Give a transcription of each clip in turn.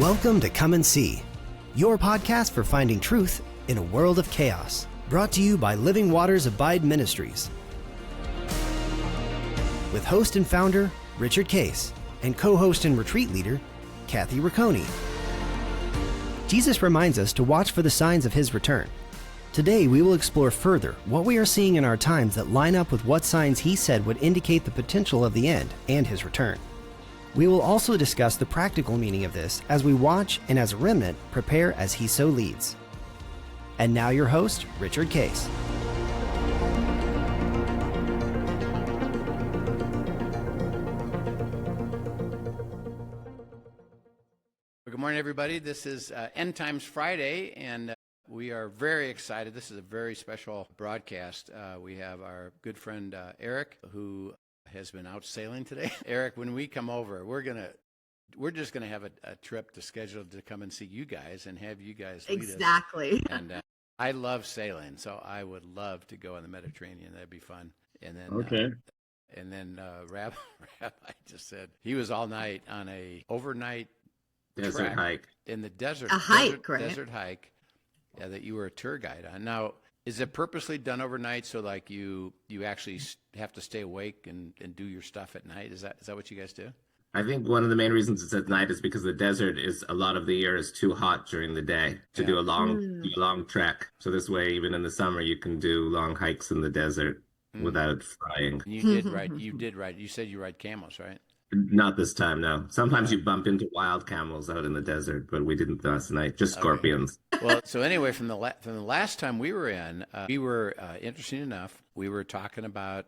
Welcome to Come and See, your podcast for finding truth in a world of chaos. Brought to you by Living Waters Abide Ministries. With host and founder, Richard Case, and co-host and retreat leader, Kathy Ricconi. Jesus reminds us to watch for the signs of his return. Today, we will explore further what we are seeing in our times that line up with what signs he said would indicate the potential of the end and his return. We will also discuss the practical meaning of this as we watch and as a remnant prepare as he so leads. And now your host, Richard Case. Good morning, everybody. This is End Times Friday, and we are very excited. This is a very special broadcast. We have our good friend Eric, who has been out sailing today. Eric, when we come over, we're just gonna have a trip to schedule to come and see you guys and have you guys lead us. Exactly. And I love sailing, so I would love to go in the Mediterranean. That'd be fun. And then Rabbi just said he was all night on a overnight desert hike in the desert. A hike, right? Desert hike. Yeah, that you were a tour guide on. Now, is it purposely done overnight so like you actually have to stay awake and do your stuff at night? Is that what you guys do? I think one of the main reasons it's at night is because the desert is a lot of the year is too hot during the day to do a long trek. So this way, even in the summer, you can do long hikes in the desert without frying. And you did ride. You said you ride camels, right? Not this time, no. Sometimes you bump into wild camels out in the desert, but we didn't last night. Just scorpions. Well, so anyway, from the last time we were in, interesting enough, we were talking about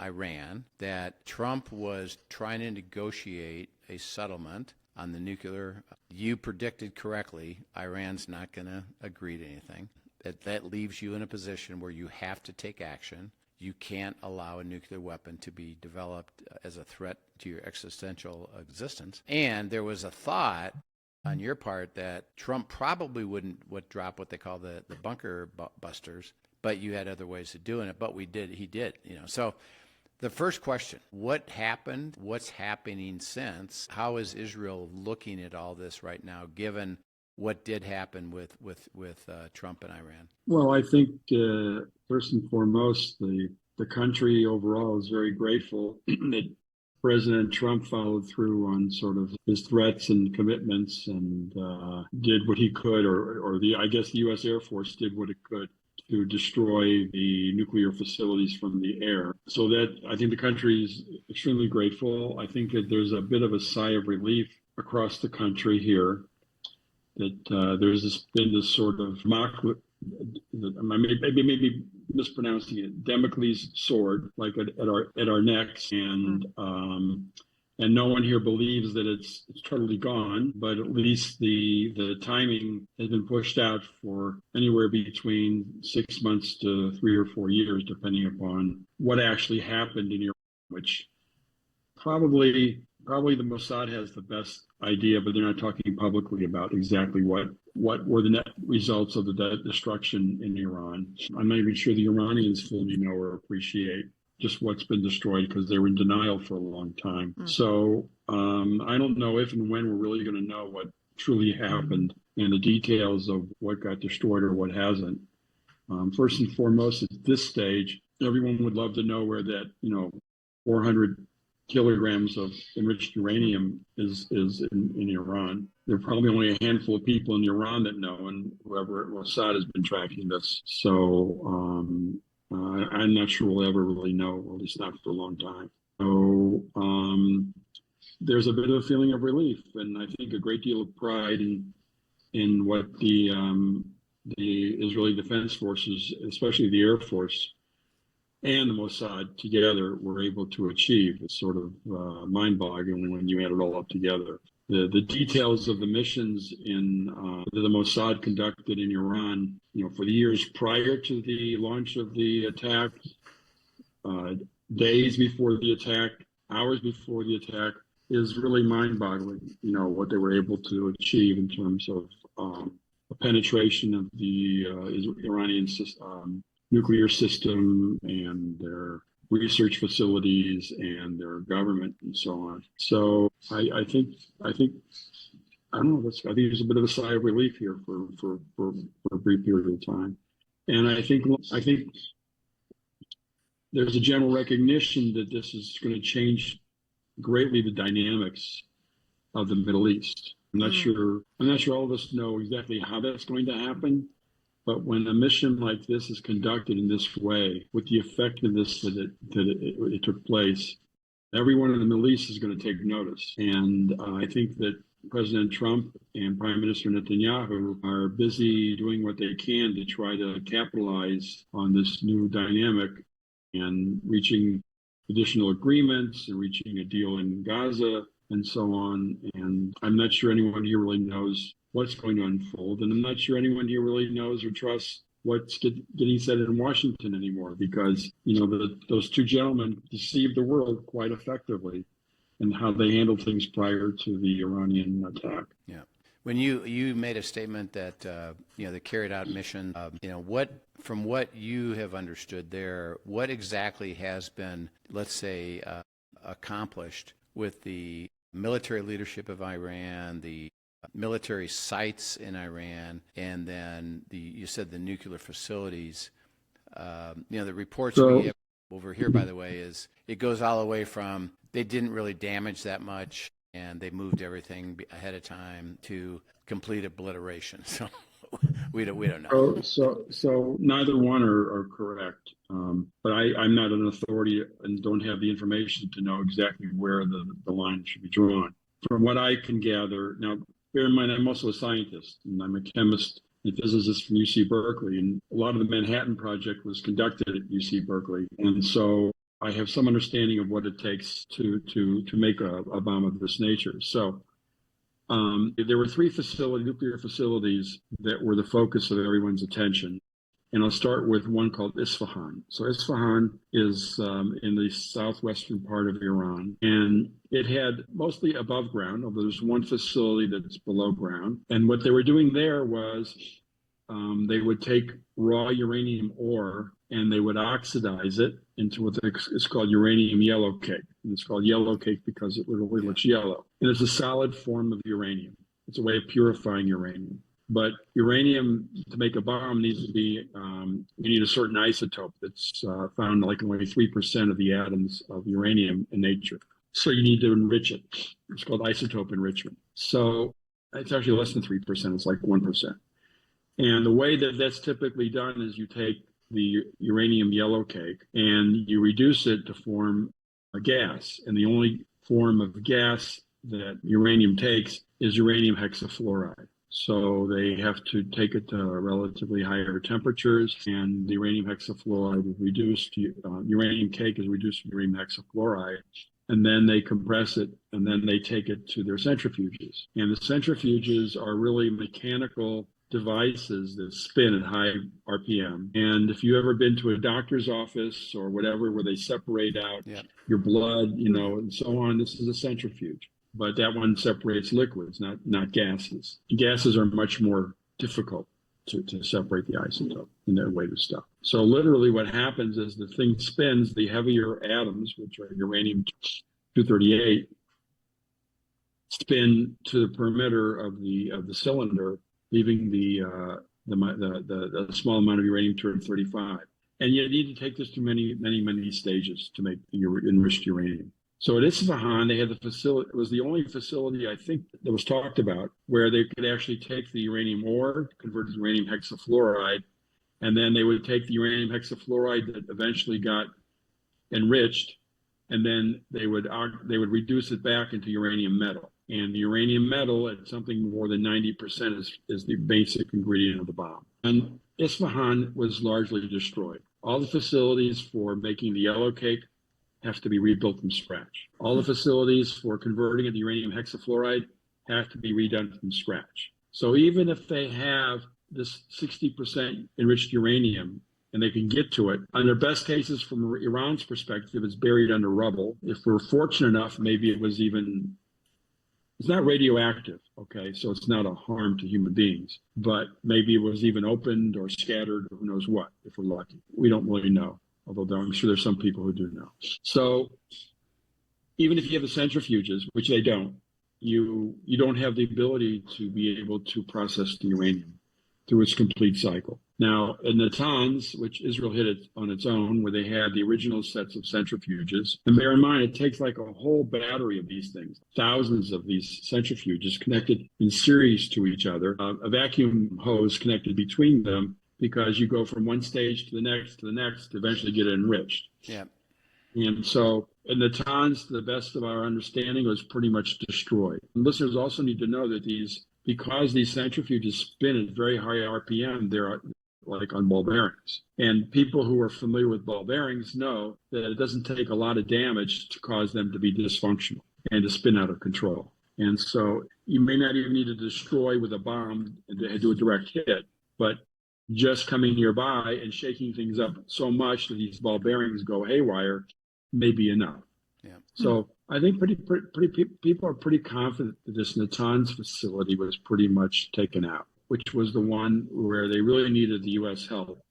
Iran, that Trump was trying to negotiate a settlement on the nuclear. You predicted correctly, Iran's not going to agree to anything. That leaves you in a position where you have to take action. You can't allow a nuclear weapon to be developed as a threat to your existential existence. And there was a thought on your part that Trump probably would drop what they call the bunker busters, but you had other ways of doing it. But he did. So the first question: what happened? What's happening since? How is Israel looking at all this right now, given what did happen with Trump and Iran? Well, I think first and foremost, the country overall is very grateful that President Trump followed through on sort of his threats and commitments and did what he could, or the U.S. Air Force did what it could to destroy the nuclear facilities from the air. So that I think the country is extremely grateful. I think that there's a bit of a sigh of relief across the country here. That there's been this sort of maybe mispronouncing it, Damocles sword, like at our necks, and no one here believes that it's totally gone, but at least the timing has been pushed out for anywhere between 6 months to 3 or 4 years, depending upon what actually happened in Iran, which probably the Mossad has the best idea, but they're not talking publicly about exactly what were the net results of the destruction in Iran. I'm not even sure the Iranians fully know or appreciate just what's been destroyed because they were in denial for a long time. So I don't know if and when we're really going to know what truly happened and the details of what got destroyed or what hasn't. First and foremost, at this stage, everyone would love to know where that 400 kilograms of enriched uranium is in Iran. There are probably only a handful of people in Iran that know, and whoever at Mossad has been tracking this. So I'm not sure we'll ever really know, at least not for a long time. So there's a bit of a feeling of relief, and I think a great deal of pride in what the Israeli Defense Forces, especially the Air Force, and the Mossad together were able to achieve. It's sort of mind-boggling when you add it all up together. The details of the missions that the Mossad conducted in Iran, for the years prior to the launch of the attack, days before the attack, hours before the attack, is really mind-boggling. What they were able to achieve in terms of penetration of the Iranian nuclear system and their research facilities and their government and so on. So I think I don't know. I think there's a bit of a sigh of relief here for a brief period of time, and I think there's a general recognition that this is going to change greatly the dynamics of the Middle East. I'm not sure all of us know exactly how that's going to happen, but when a mission like this is conducted in this way, with the effectiveness that it took place, everyone in the Middle East is going to take notice. And I think that President Trump and Prime Minister Netanyahu are busy doing what they can to try to capitalize on this new dynamic and reaching additional agreements and reaching a deal in Gaza and so on. And I'm not sure anyone here really knows what's going to unfold. And I'm not sure anyone here really knows or trusts what's getting said in Washington anymore, because, those two gentlemen deceived the world quite effectively in how they handled things prior to the Iranian attack. Yeah. When you made a statement that, the carried out mission, from what you have understood there, what exactly has been, let's say, accomplished with the military leadership of Iran, the military sites in Iran, and then you said the nuclear facilities. The reports we have over here, by the way, is it goes all the way from they didn't really damage that much and they moved everything ahead of time to complete obliteration. So we don't know. So neither one are correct. But I'm not an authority and don't have the information to know exactly where the line should be drawn. From what I can gather, now bear in mind I'm also a scientist and I'm a chemist and physicist from UC Berkeley, and a lot of the Manhattan Project was conducted at UC Berkeley, and so I have some understanding of what it takes to make a bomb of this nature. So there were three nuclear facilities that were the focus of everyone's attention. And I'll start with one called Isfahan. So Isfahan is in the southwestern part of Iran, and it had mostly above ground, although there's one facility that's below ground. And what they were doing there was they would take raw uranium ore and they would oxidize it into what is called uranium yellow cake. And it's called yellow cake because it literally looks yellow. And it's a solid form of uranium. It's a way of purifying uranium. But uranium, to make a bomb, needs to be, you need a certain isotope that's found like only 3% of the atoms of uranium in nature. So you need to enrich it. It's called isotope enrichment. So it's actually less than 3%, it's like 1%. And the way that that's typically done is you take the uranium yellow cake and you reduce it to form a gas. And the only form of gas that uranium takes is uranium hexafluoride. So they have to take it to relatively higher temperatures, and the uranium hexafluoride is reduced to, uranium cake is reduced to uranium hexafluoride, and then they compress it, and then they take it to their centrifuges. And the centrifuges are really mechanical devices that spin at high RPM. And if you've ever been to a doctor's office or whatever, where they separate out your blood, and so on, this is a centrifuge. But that one separates liquids, not gases. Gases are much more difficult to separate the isotope in that way to stuff. So literally what happens is the thing spins, the heavier atoms, which are uranium-238, spin to the perimeter of the cylinder, leaving the small amount of uranium-235. And you need to take this through many stages to make the enriched uranium. So at Isfahan, they had the facility. It was the only facility, I think, that was talked about where they could actually take the uranium ore, convert it to uranium hexafluoride, and then they would take the uranium hexafluoride that eventually got enriched, and then they would reduce it back into uranium metal. And the uranium metal at something more than 90% is the basic ingredient of the bomb. And Isfahan was largely destroyed. All the facilities for making the yellow cake have to be rebuilt from scratch. All the facilities for converting it to uranium hexafluoride have to be redone from scratch. So even if they have this 60% enriched uranium and they can get to it, under best cases from Iran's perspective, it's buried under rubble. If we're fortunate enough, maybe it's not radioactive, okay? So it's not a harm to human beings, but maybe it was even opened or scattered, or who knows what, if we're lucky. We don't really know. Although I'm sure there's some people who do know. So even if you have the centrifuges, which they don't, you don't have the ability to be able to process the uranium through its complete cycle. Now, in Natanz, which Israel hit it on its own, where they had the original sets of centrifuges, and bear in mind, it takes like a whole battery of these things, thousands of these centrifuges connected in series to each other, a vacuum hose connected between them, because you go from one stage to the next to eventually get it enriched. Yeah. And so in Natanz, to the best of our understanding, was pretty much destroyed. And listeners also need to know that because these centrifuges spin at very high RPM, they're like on ball bearings. And people who are familiar with ball bearings know that it doesn't take a lot of damage to cause them to be dysfunctional and to spin out of control. And so you may not even need to destroy with a bomb and do a direct hit, but just coming nearby and shaking things up so much that these ball bearings go haywire may be enough. Yeah. So I think people are pretty confident that this Natanz facility was pretty much taken out, which was the one where they really needed the U.S. help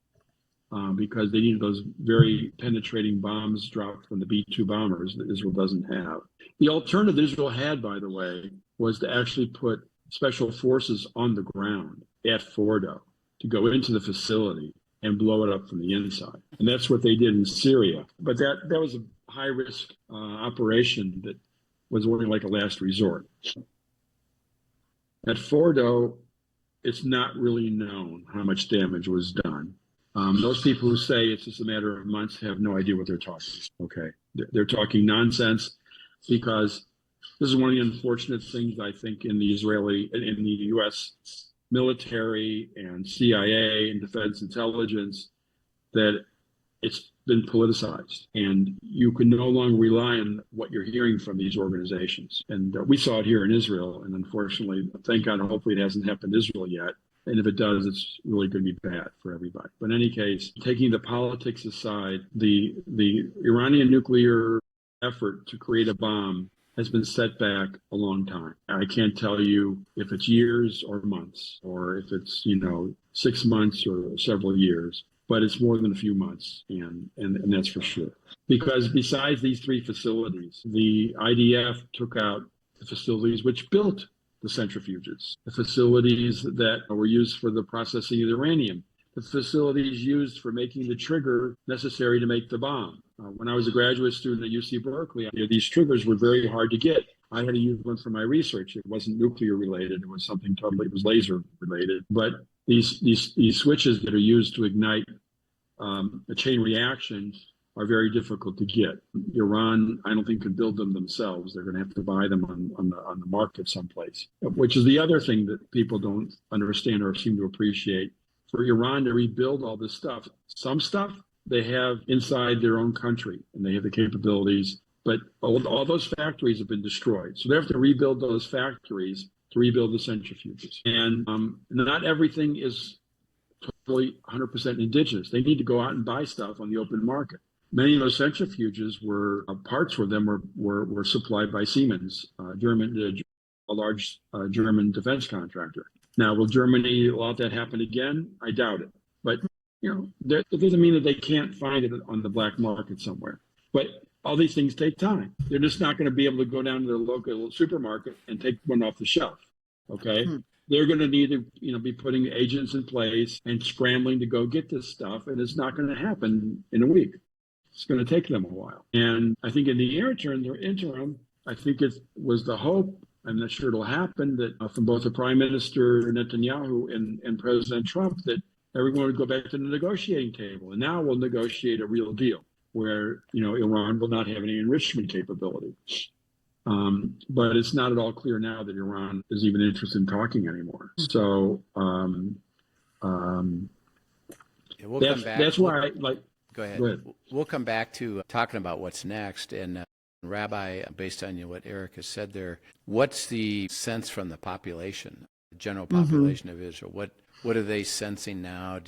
because they needed those very penetrating bombs dropped from the B-2 bombers that Israel doesn't have. The alternative Israel had, by the way, was to actually put special forces on the ground at Fordo to go into the facility and blow it up from the inside. And that's what they did in Syria. But that was a high-risk operation that was only like a last resort. At Fordo, it's not really known how much damage was done. Those people who say it's just a matter of months have no idea what they're talking. Okay, they're talking nonsense, because this is one of the unfortunate things I think in the U.S. military and CIA and defense intelligence, that it's been politicized, and you can no longer rely on what you're hearing from these organizations. And we saw it here in Israel, and unfortunately, thank God, hopefully it hasn't happened in Israel yet. And if it does, it's really going to be bad for everybody. But in any case, taking the politics aside, the Iranian nuclear effort to create a bomb has been set back a long time. I can't tell you if it's years or months, or if it's 6 months or several years, but it's more than a few months, and that's for sure. Because besides these three facilities, the IDF took out the facilities which built the centrifuges, the facilities that were used for the processing of the uranium, the facilities used for making the trigger necessary to make the bomb. When I was a graduate student at UC Berkeley, these triggers were very hard to get. I had to use one for my research. It wasn't nuclear related. It was something totally, it was laser related. But these switches that are used to ignite a chain reaction are very difficult to get. Iran, I don't think, could build them themselves. They're going to have to buy them on the market someplace, which is the other thing that people don't understand or seem to appreciate. For Iran to rebuild all this stuff, some stuff they have inside their own country, and they have the capabilities, but all those factories have been destroyed. So they have to rebuild those factories to rebuild the centrifuges. And not everything is totally 100% indigenous. They need to go out and buy stuff on the open market. Many of those centrifuges parts for them were supplied by Siemens, a large German defense contractor. Now, will Germany let that happen again? I doubt it. But that doesn't mean that they can't find it on the black market somewhere. But all these things take time. They're just not going to be able to go down to their local supermarket and take one off the shelf. Okay. They're going to need to, be putting agents in place and scrambling to go get this stuff, and it's not going to happen in a week. It's going to take them a while. And I think in the interim, I think it was the hope, I'm not sure it'll happen, that from both the Prime Minister Netanyahu and President Trump, that everyone would go back to the negotiating table. And now we'll negotiate a real deal where, Iran will not have any enrichment capability. But it's not at all clear now that Iran is even interested in talking anymore. So that's why I like. Go ahead. Go ahead. We'll come back to talking about what's next. And Rabbi, based on what Eric has said there, what's the sense from the population, the general population of Israel? What are they sensing now?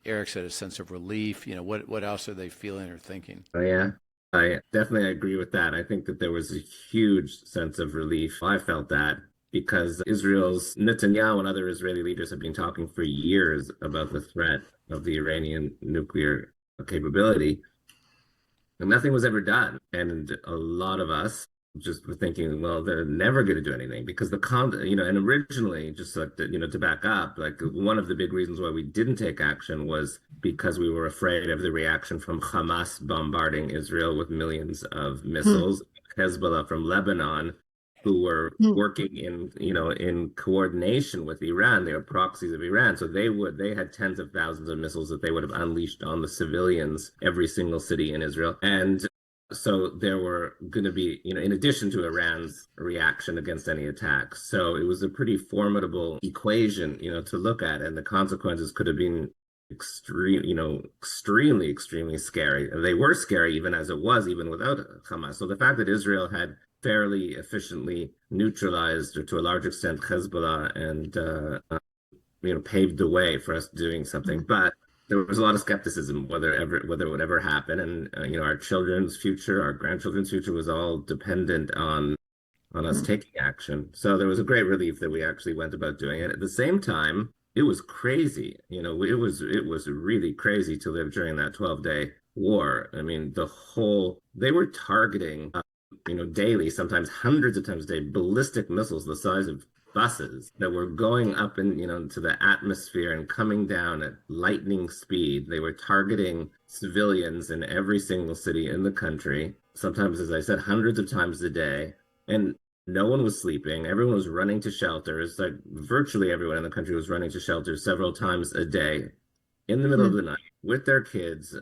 Eric said a sense of relief. What else are they feeling or thinking? Oh, yeah. I definitely agree with that. I think that there was a huge sense of relief. I felt that because Netanyahu and other Israeli leaders have been talking for years about the threat of the Iranian nuclear capability, and nothing was ever done. And a lot of us, just were thinking, well, they're never going to do anything because and originally, just like to back up, like one of the big reasons why we didn't take action was because we were afraid of the reaction from Hamas bombarding Israel with millions of missiles, Hezbollah from Lebanon, who were working in coordination with Iran. They were proxies of Iran. So they had tens of thousands of missiles that they would have unleashed on the civilians, every single city in Israel. And so there were going to be, in addition to Iran's reaction against any attacks. So it was a pretty formidable equation, to look at, and the consequences could have been extremely, extremely scary. They were scary even as it was, even without Hamas. So the fact that Israel had fairly efficiently neutralized, or to a large extent, Hezbollah, and paved the way for us doing something, but there was a lot of skepticism whether it would ever happen, and our children's future, our grandchildren's future, was all dependent on us taking action. So there was a great relief that we actually went about doing it. At the same time, it was crazy. It was really crazy to live during that 12-day war. I mean, they were targeting, daily, sometimes hundreds of times a day, ballistic missiles the size of buses that were going up into the atmosphere and coming down at lightning speed. They were targeting civilians in every single city in the country, sometimes, as I said, hundreds of times a day. And no one was sleeping. Everyone was running to shelters. Like virtually everyone in the country was running to shelters several times a day in the middle of the night with their kids.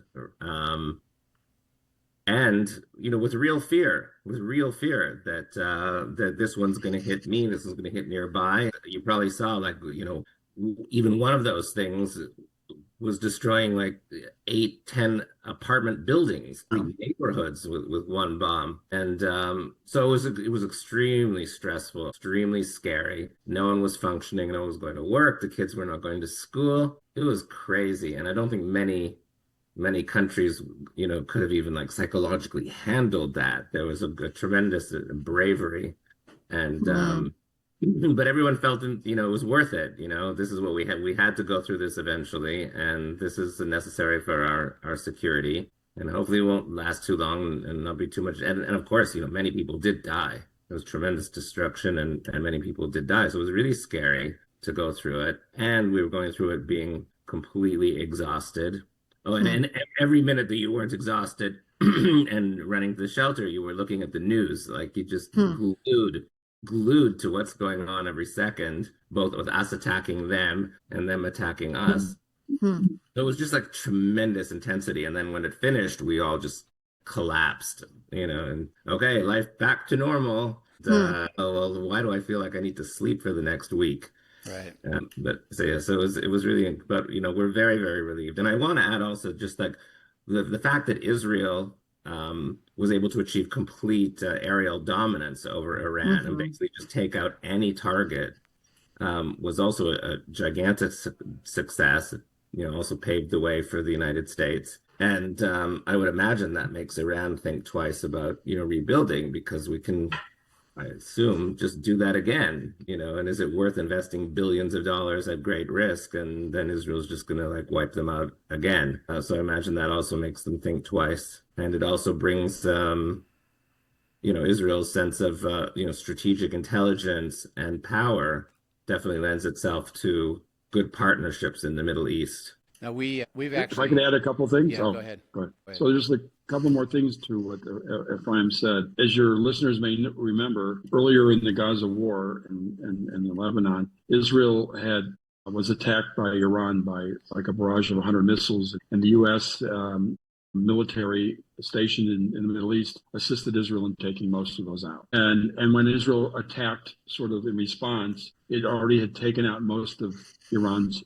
And with real fear that this one's going to hit me, this is going to hit nearby. You probably saw, even one of those things was destroying like 8-10 apartment buildings, neighborhoods with one bomb. And so it was extremely stressful, extremely scary. No one was functioning. No one was going to work. The kids were not going to school. It was crazy. And I don't think many countries, could have even psychologically handled that. There was a tremendous bravery, and but everyone felt, it was worth it. This is what we had. We had to go through this eventually, and this is necessary for our security. And hopefully it won't last too long and not be too much. And of course, many people did die. There was tremendous destruction, and many people did die. So it was really scary to go through it. And we were going through it being completely exhausted. Oh, and every minute that you weren't exhausted and running to the shelter, you were looking at the news. Like you just glued to what's going on every second, both with us attacking them and them attacking us. So it was just like tremendous intensity. And then when it finished, we all just collapsed, and okay, life back to normal. Oh, well, why do I feel like I need to sleep for the next week? Right. So it was really, but we're very, very relieved. And I want to add also just like the fact that Israel was able to achieve complete aerial dominance over Iran and basically just take out any target was also a gigantic success. Also paved the way for the United States. And I would imagine that makes Iran think twice about rebuilding, because we can, I assume, just do that again, and is it worth investing billions of dollars at great risk? And then Israel's just going to wipe them out again. So I imagine that also makes them think twice. And it also brings, Israel's sense of, strategic intelligence and power definitely lends itself to good partnerships in the Middle East. Now we've actually. If I could add a couple of things. Yeah, go ahead. So just a couple more things to what Ephraim said. As your listeners may remember, earlier in the Gaza war and Lebanon, Israel was attacked by Iran by a barrage of 100 missiles, and the U.S. Military stationed in the Middle East assisted Israel in taking most of those out. And when Israel attacked sort of in response, it already had taken out most of Iran's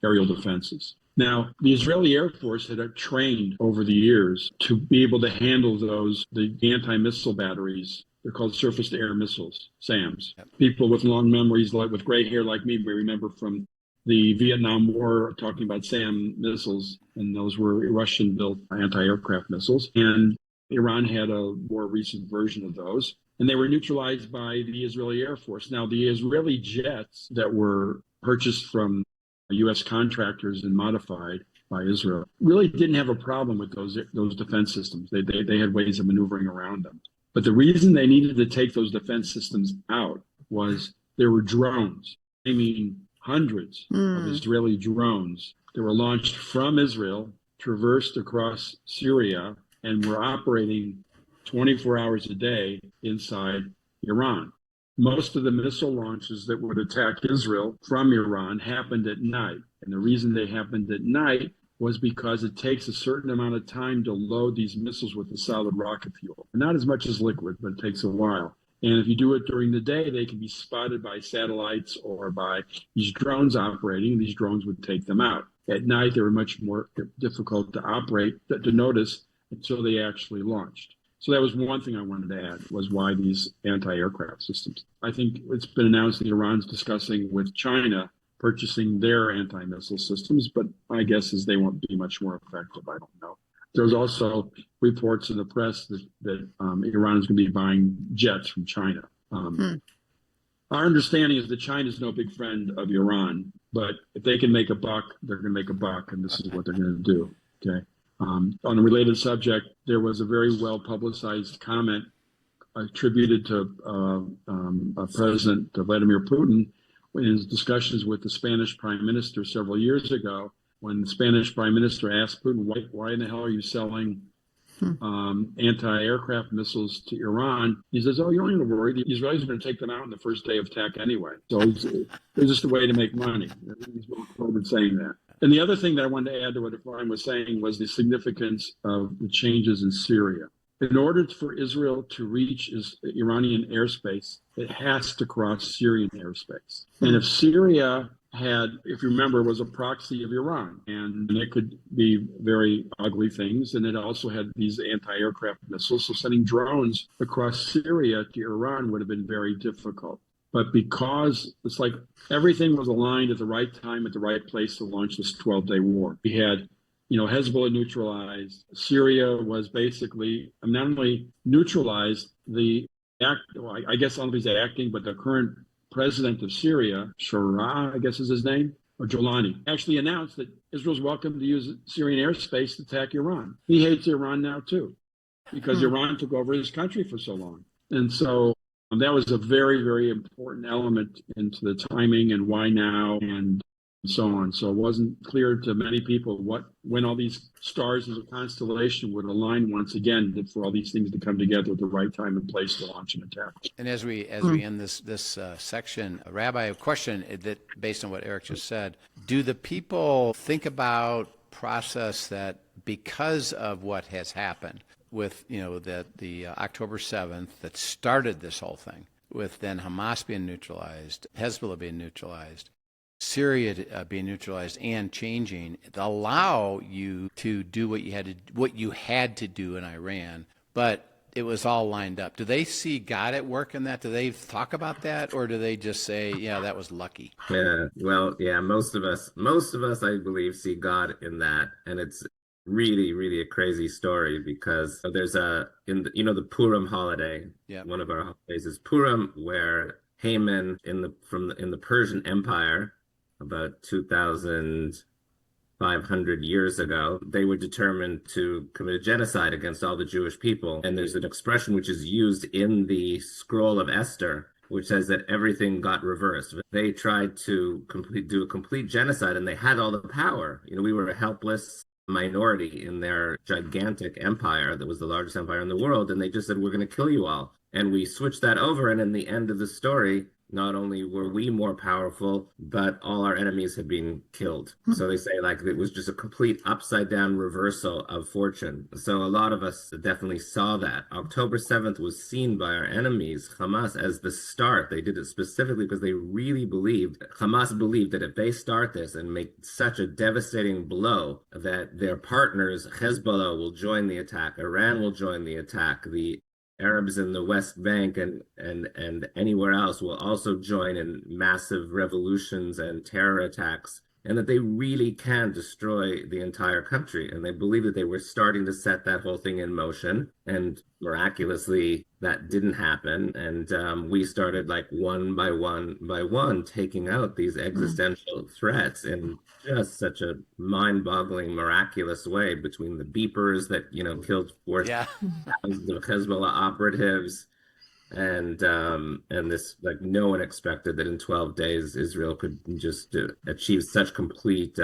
aerial defenses. Now, the Israeli Air Force had trained over the years to be able to handle the anti-missile batteries. They're called surface-to-air missiles, SAMs. Yep. People with long memories, with gray hair like me, may remember from the Vietnam War talking about SAM missiles, and those were Russian-built anti-aircraft missiles. And Iran had a more recent version of those, and they were neutralized by the Israeli Air Force. Now, the Israeli jets that were purchased from U.S. contractors and modified by Israel really didn't have a problem with those defense systems. They had ways of maneuvering around them. But the reason they needed to take those defense systems out was there were drones. I mean, hundreds of Israeli drones that were launched from Israel, traversed across Syria, and were operating 24 hours a day inside Iran. Most of the missile launches that would attack Israel from Iran happened at night. And the reason they happened at night was because it takes a certain amount of time to load these missiles with the solid rocket fuel. Not as much as liquid, but it takes a while. And if you do it during the day, they can be spotted by satellites or by these drones operating, and these drones would take them out. At night, they were much more difficult to operate, to notice until they actually launched. So that was one thing I wanted to add, was why these anti-aircraft systems. I think it's been announced that Iran's discussing with China purchasing their anti-missile systems, but my guess is they won't be much more effective. I don't know. There's also reports in the press that Iran is going to be buying jets from China. Our understanding is that China is no big friend of Iran, but if they can make a buck, they're going to make a buck, and this is what they're going to do. Okay. On a related subject, there was a very well publicized comment attributed to President Vladimir Putin in his discussions with the Spanish Prime Minister several years ago, when the Spanish Prime Minister asked Putin, why in the hell are you selling anti-aircraft missiles to Iran? He says, oh, you don't even worry. The Israelis are going to take them out on the first day of attack anyway. So it's just a way to make money. He's well quoted saying that. And the other thing that I wanted to add to what Brian was saying was the significance of the changes in Syria. In order for Israel to reach Iranian airspace, it has to cross Syrian airspace. And if Syria if you remember, was a proxy of Iran, and it could be very ugly things, and it also had these anti-aircraft missiles, so sending drones across Syria to Iran would have been very difficult. But because it's like everything was aligned at the right time, at the right place to launch this 12-day war. We had Hezbollah neutralized. Syria was basically not only neutralized, I guess I don't know if he's acting, but the current president of Syria, Shara, I guess is his name, or Jolani, actually announced that Israel's welcome to use Syrian airspace to attack Iran. He hates Iran now too, because Iran took over his country for so long. And so that was a very, very important element into the timing and why now and so on. So it wasn't clear to many people when all these stars as a constellation would align once again for all these things to come together at the right time and place to launch an attack. And as we end this section, Rabbi, a question that based on what Eric just said, do the people think about process that because of what has happened with the October 7th that started this whole thing, with then Hamas being neutralized, Hezbollah being neutralized, Syria being neutralized and changing, allow you to do what you had to do in Iran, but it was all lined up. Do they see God at work in that? Do they talk about that, or do they just say, "Yeah, that was lucky"? Yeah, well, yeah, most of us, I believe, see God in that, and it's really, really a crazy story because there's the Purim holiday. Yeah, one of our holidays is Purim, where Haman in the Persian Empire, about 2,500 years ago, they were determined to commit a genocide against all the Jewish people. And there's an expression which is used in the scroll of Esther, which says that everything got reversed. They tried to do a complete genocide, and they had all the power. We were a helpless minority in their gigantic empire that was the largest empire in the world, and they just said, we're going to kill you all. And we switched that over, and in the end of the story, not only were we more powerful, but all our enemies had been killed. So they say it was just a complete upside down reversal of fortune. So a lot of us definitely saw that. October 7th was seen by our enemies, Hamas, as the start. They did it specifically because they really Hamas believed that if they start this and make such a devastating blow, that their partners, Hezbollah, will join the attack, Iran will join the attack, the Arabs in the West Bank and anywhere else will also join in massive revolutions and terror attacks and that they really can destroy the entire country. And they believed that they were starting to set that whole thing in motion. And miraculously, that didn't happen. And we started like one by one taking out these existential threats in just such a mind-boggling, miraculous way, between the beepers that, killed 4,000 of Hezbollah operatives. And this, like, no one expected that in 12 days Israel could just achieve such complete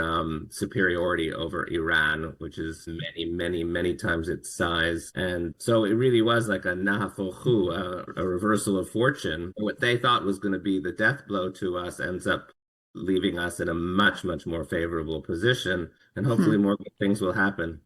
superiority over Iran, which is many, many, many times its size. And so it really was like a nahafochu, a reversal of fortune. What they thought was going to be the death blow to us ends up leaving us in a much, much more favorable position. And hopefully more good things will happen.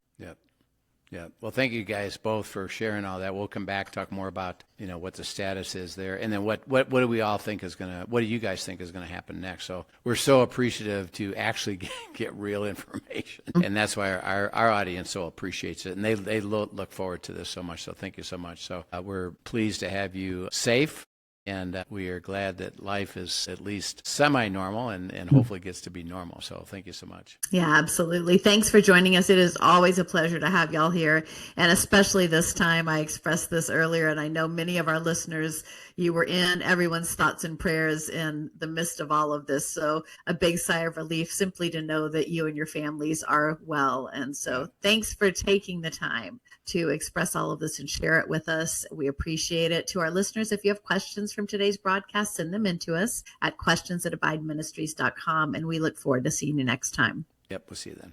Yeah. Well, thank you guys both for sharing all that. We'll come back, talk more about, what the status is there. And then what do we all think what do you guys think is going to happen next? So we're so appreciative to actually get real information. And that's why our audience so appreciates it. And they look forward to this so much. So thank you so much. So we're pleased to have you safe. And we are glad that life is at least semi-normal and hopefully gets to be normal. So thank you so much. Yeah, absolutely. Thanks for joining us. It is always a pleasure to have y'all here. And especially this time, I expressed this earlier, and I know many of our listeners, you were in everyone's thoughts and prayers in the midst of all of this. So a big sigh of relief simply to know that you and your families are well. And so thanks for taking the time to express all of this and share it with us. We appreciate it. To our listeners, if you have questions from today's broadcast, send them in to us at questions@abideministries.com, and we look forward to seeing you next time. Yep, we'll see you then.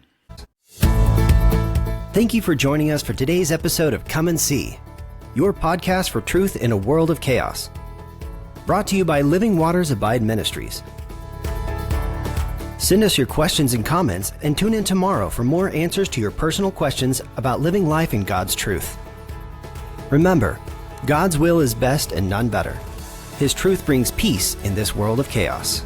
Thank you for joining us for today's episode of Come and See, your podcast for truth in a world of chaos. Brought to you by Living Waters Abide Ministries. Send us your questions and comments and tune in tomorrow for more answers to your personal questions about living life in God's truth. Remember, God's will is best and none better. His truth brings peace in this world of chaos.